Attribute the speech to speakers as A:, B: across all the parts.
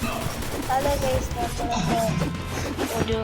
A: Hello guys, നമ്മളൊക്കെ ഒരു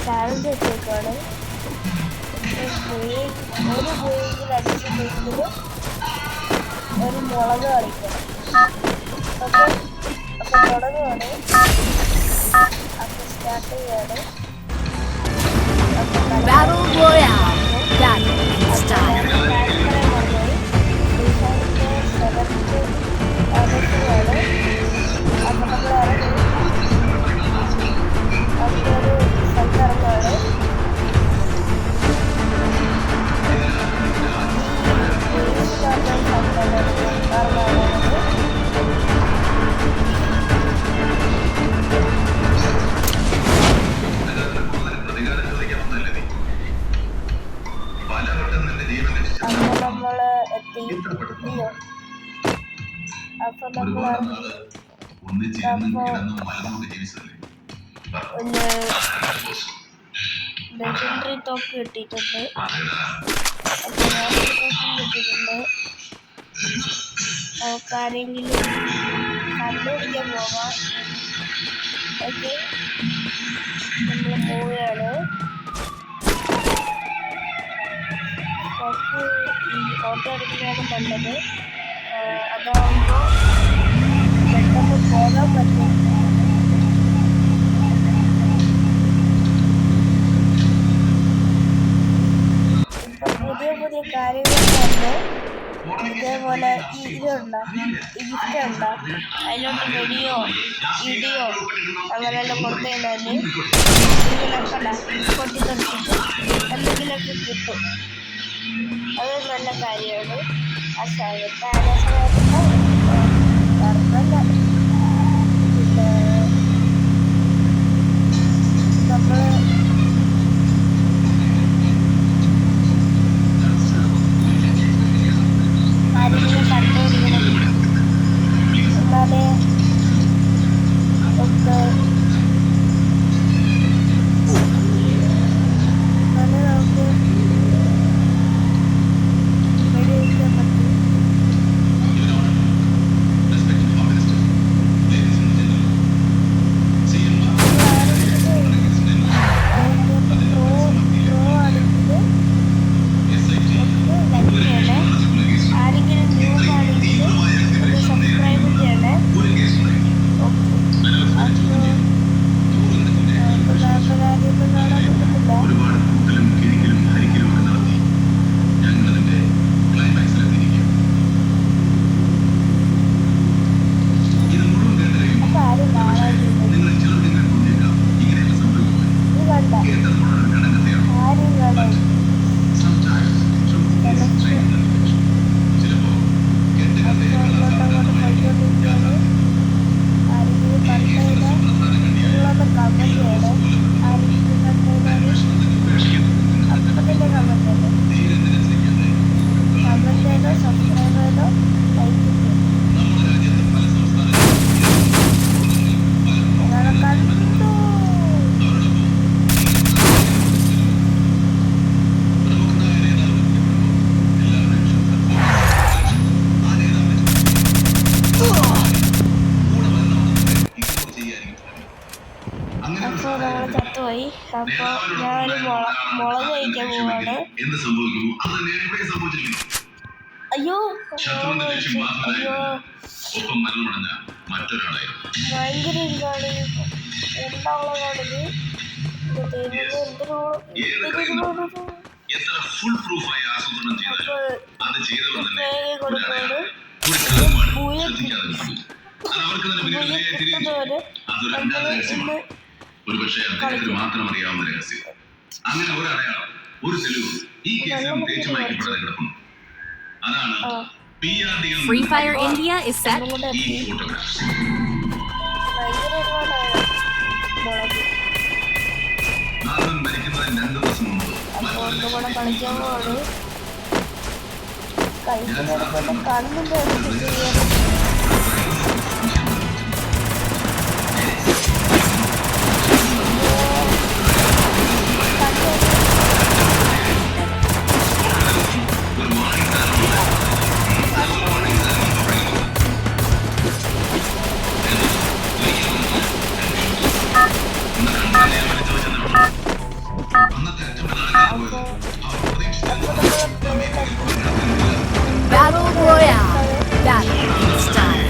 A: challenge വെച്ചേക്കാണ്. ഒരു ബോയിങ്ങിൽ അടിച്ച ബോയിങ്ങിൽ ഒരു മുളക് കളിക്കണം. ഓക്കെ, അപ്പോൾ തുടങ്ങുകയാണ്. അപ്പോൾ സ്റ്റാർട്ട് ചെയ്യാണ്.
B: Battle Royale. Battle style.
A: അപ്പോൾ നമ്മൾ ഇറങ്ങി അതിലൊരു സ്ഥലത്തിറങ്ങുകയാണ്. അപ്പോൾ നമ്മൾ എത്തി. അപ്പോൾ നമ്മൾ ഒന്ന് ലെജൻഡറി തോക്ക് കിട്ടിയിട്ടുണ്ട്. അപ്പോൾ ഞാനൊരു തോക്കും കിട്ടിയിട്ടുണ്ട്. നമുക്കാരെങ്കിലും കണ്ടുപിടിക്കാൻ പോകാം. ഓക്കെ, നമ്മൾ പോവുകയാണ്. നമുക്ക് ഈ ഓട്ടോ എടുക്കുന്നതാണ് നല്ലത്. അതാവുമ്പോൾ പെട്ടെന്ന് പോകാൻ പറ്റും. ഇപ്പം പുതിയ കാര്യങ്ങളൊക്കെ ഇതേപോലെ ഈ ഇതുണ്ടോ, ഈ ഗിഫ്റ്റ് ഉണ്ടോ, അതിലോട്ട് വെടിയോ ഇടിയോ അങ്ങനെയെല്ലാം കൊടുത്തു കഴിഞ്ഞാൽ ഇതിലൊക്കെ പൊട്ടിത്തെറിച്ചിട്ട് എന്തെങ്കിലുമൊക്കെ കിട്ടും. അത് നല്ല കാര്യമാണ്. ആ സമയത്ത് കുഴപ്പമില്ല. പിന്നെ നമ്മൾ ആരെങ്കിലും കണ്ടുപിടിക്കണം. എന്നാലേ നമുക്ക് വെടിവെക്കാൻ പറ്റും. അപ്പോൾ നമ്മൾ ചത്തുപോയി. അപ്പോൾ ഞാനൊരു മുളക് കഴിക്കാൻ പോവാണ്. അയ്യോ അയ്യോ, ഭയങ്കര ഇതാണ്. എന്താണത്? കൊടുക്കാണ് കിട്ടുന്നവര് നമ്മൾ ഇന്ന്
C: മാത്രം അറിയാവുന്ന രഹസ്യം. അങ്ങനെ ഒരടയാളം, ഒരു തെളിവ് ഈ കേസിൽ തേച്ചുമായി കിടക്കുന്നു. അതാണ്
B: Free Fire India is set.
C: ഈ ഫോട്ടോഗ്രാഫ്സ്. നാഥൻ മരിക്കുന്നതിന് 2 ദിവസം മുമ്പ്
A: കളിക്കാൻ പോവാണ്. കളിക്കുന്നവരെ കണ്ണിന്റെ അപ്പോൾ നമ്മൾ
B: Battle Royale. Battle style.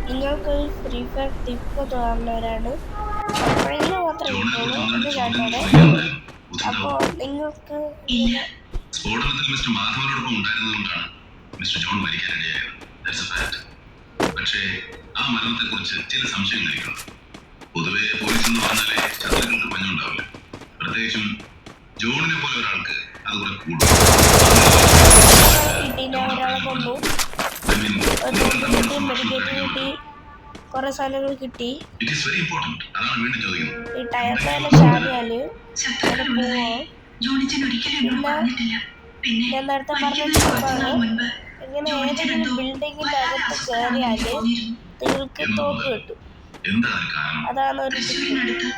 A: നിങ്ങൾക്ക് ഫ്രീ ഫയർ ടിപ്പ് തോന്നുന്നവരാണ് എപ്പോഴെങ്കിലും മാത്രമേ കിട്ടുള്ളൂ ഇത് രണ്ടാണ്. അപ്പോൾ നിങ്ങൾക്ക്
C: സ്ഫോടനത്തിൽ മിസ്റ്റർ മാധവനോടൊപ്പം ഉണ്ടായിരുന്നതുകൊണ്ടാണ് മിസ്റ്റർ ജോൺ മരിക്കാനിടയായത്. പക്ഷേ ആ മരണത്തെ കുറിച്ച് ചില സംശയങ്ങൾ എനിക്കുണ്ട്. പൊതുവെ പോലീസ് എന്ന് പറഞ്ഞാലേ ശത്രുക്കൾക്ക് പഞ്ഞുണ്ടാവില്ല. പ്രത്യേകിച്ചും ജോണിനെ പോലെ ഒരാൾക്ക് അത് കുറെ കൂടും.
A: കിട്ടിയില്ല, ഒരാളെ കൊണ്ടു, കിട്ടി, കുറെ സാധനങ്ങൾ കിട്ടി. ഈ ടയർ മേലെ ചാടിയാല് പിന്നെ ഞാൻ നേരത്തെ പറഞ്ഞ ഇങ്ങനെ ഏതെങ്കിലും ബിൽഡിങ്ങിന്റെ അകത്ത് കയറിയാല് നിങ്ങൾക്ക് തോക്ക് കിട്ടും. അതാണ് ഒരു ടിപ്പ്.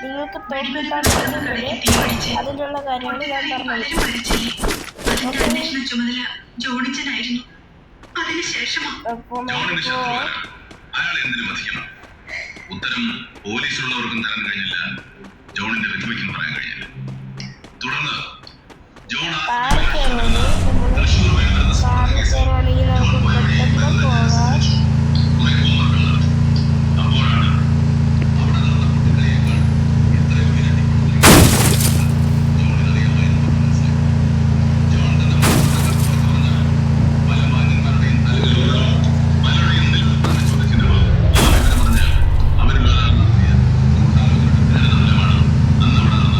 A: നിങ്ങൾക്ക് തോക്ക് കിട്ടാൻ അതിനുള്ള കാര്യമാണ് ഞാൻ പറഞ്ഞത്. അപ്പോൾ
C: ഉത്തരം പോലീസിലുള്ളവർക്കും തരാൻ കഴിഞ്ഞില്ല, ജോണിന്റെ വിധവയ്ക്കും പറയാൻ കഴിഞ്ഞില്ല. തുടർന്ന് ജോൺ
A: കാറിൽ കയറുവാണെങ്കിൽ നമുക്ക് പെട്ടെന്ന് പോകാം.
C: അപ്പോഴാണ് അവിടെ നടന്ന പൊട്ടിക്കളിയേക്കാൾ എത്രയോ ഇരട്ടി ജോണിനറിയാമായിരുന്നു മനസ്സിലായി. ജോൺ തന്റെ പറഞ്ഞ പല മാന്യന്മാരുടെയും തലകളിലൂടെ പലരുടെയും നിൽപ്പാണ് ചോദിച്ചിരുന്നത്. അവരിലൊരാൾ നടത്തിയ ഗൂഢാലോചനയുടെ ഫലമാണ് അന്ന് അവിടെ നടന്ന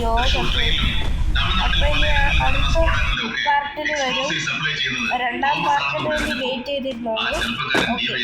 A: ലോകത്ത്. അപ്പൊ ഇനി അടുത്ത പാർട്ടിന് വരും. രണ്ടാം പാർട്ടിന് വേണ്ടി വെയിറ്റ് ചെയ്തിരുന്നോളൂ. ഓക്കെ.